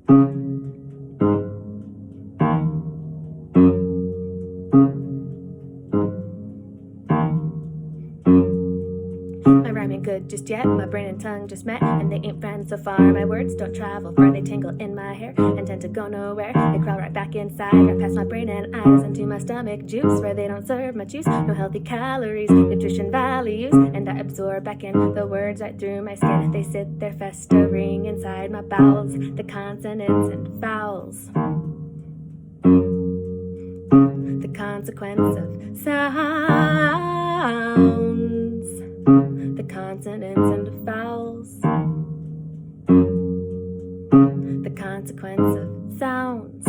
My rhyme ain't good just yet, my brain and tongue just met, and they ain't friends so far. My words don't travel far, they tangle in my hair and tend to go nowhere. They crawl right back inside, right past my brain and eyes into my stomach juice, where they don't serve much use. No healthy calories, nutrition values, and I absorb back in the words right through my skin. They sit there festering inside my bowels, the consonants and vowels. The consequence of sounds, the consonants and vowels, the consequence of sounds.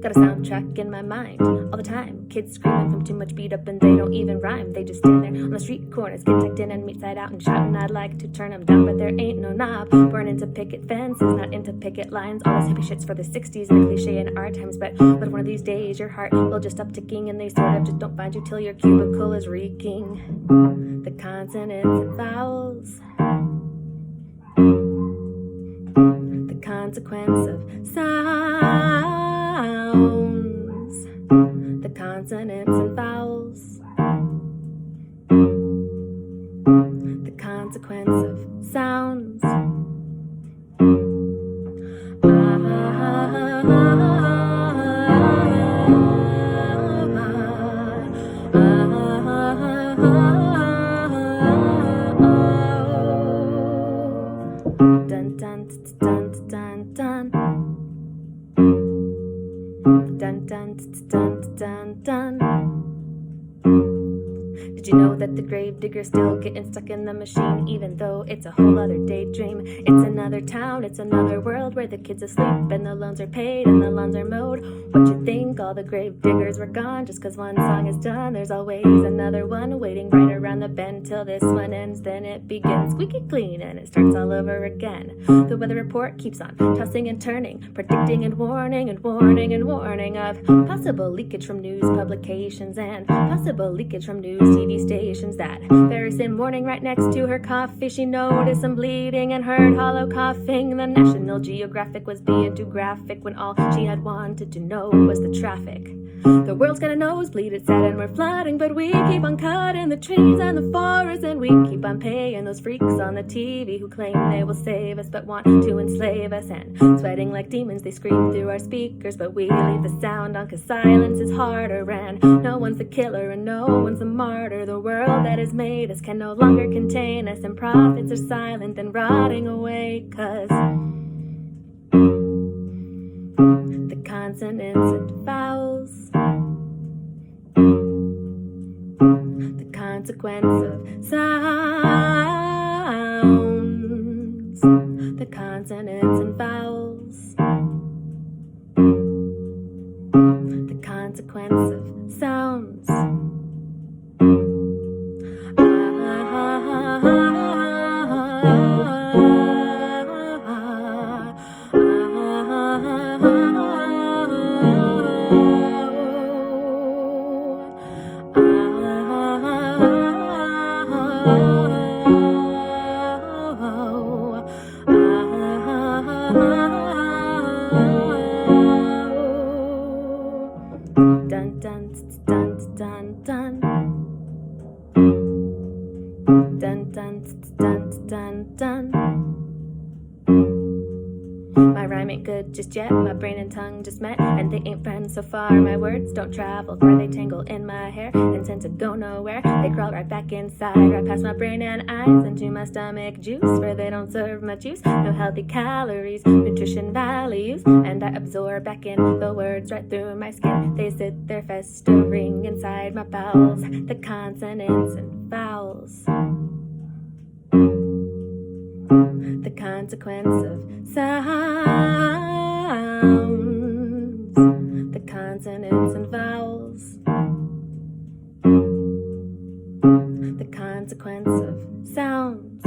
Got a soundtrack in my mind all the time. Kids screaming from too much beat up and they don't even rhyme. They just stand there on the street corners, get tucked in and meet side out and shouting. I'd like to turn them down, but there ain't no knob. Born into picket fences, not into picket lines. All this hippie shit's for the 60s and the cliche in our times. But one of these days your heart will just stop ticking, and they sort of just don't find you till your cubicle is reeking. The consonants and vowels, the consequence of sounds, the consonants and vowels, the consequence of sounds. Dun dun dun dun dun. Dun dun dun dun dun. Did you know that the grave digger's still getting stuck in the machine, even though it's a whole other daydream? It's another town, it's another world where the kids asleep and the loans are paid and the lawns are mowed. What you think? All the grave diggers were gone just 'cause one song is done. There's always another one waiting right around the bend till this one ends. Then it begins squeaky clean and it starts all over again. The weather report keeps on tossing and turning, predicting and warning and warning and warning of possible leakage from news publications and possible leakage from news TV stations. That very same morning, right next to her coffee, she noticed some bleeding and heard hollow coughing. The National Geographic was being too graphic when all she had wanted to know was the traffic. The world's got a nosebleed, it said, and we're flooding, but we keep on cutting the trees and the forests, and we keep on paying those freaks on the TV who claim they will save us but want to enslave us. And sweating like demons, they scream through our speakers, but we leave the sound on 'cause silence is harder, and no one's the killer and no one's the martyr. The world that has made us can no longer contain us, and prophets are silent and rotting away 'cause the consonants and vowels, the consequence of sounds, the consonants and vowels, the consequence of sounds. Dun dun dun dun dun. Dun dun dun dun dun. My rhyme ain't good just yet, my brain and tongue just met, and they ain't friends so far. My words don't travel far, they tangle in my hair and tend to go nowhere. They crawl right back inside, right past my brain and eyes into my stomach juice, where they don't serve much use. No healthy calories, nutrition values, and I absorb back in the words right through my skin. They sit there festering inside my bowels, the consonants and vowels, the consequence of sounds, the consonants and vowels, the consequence of sounds.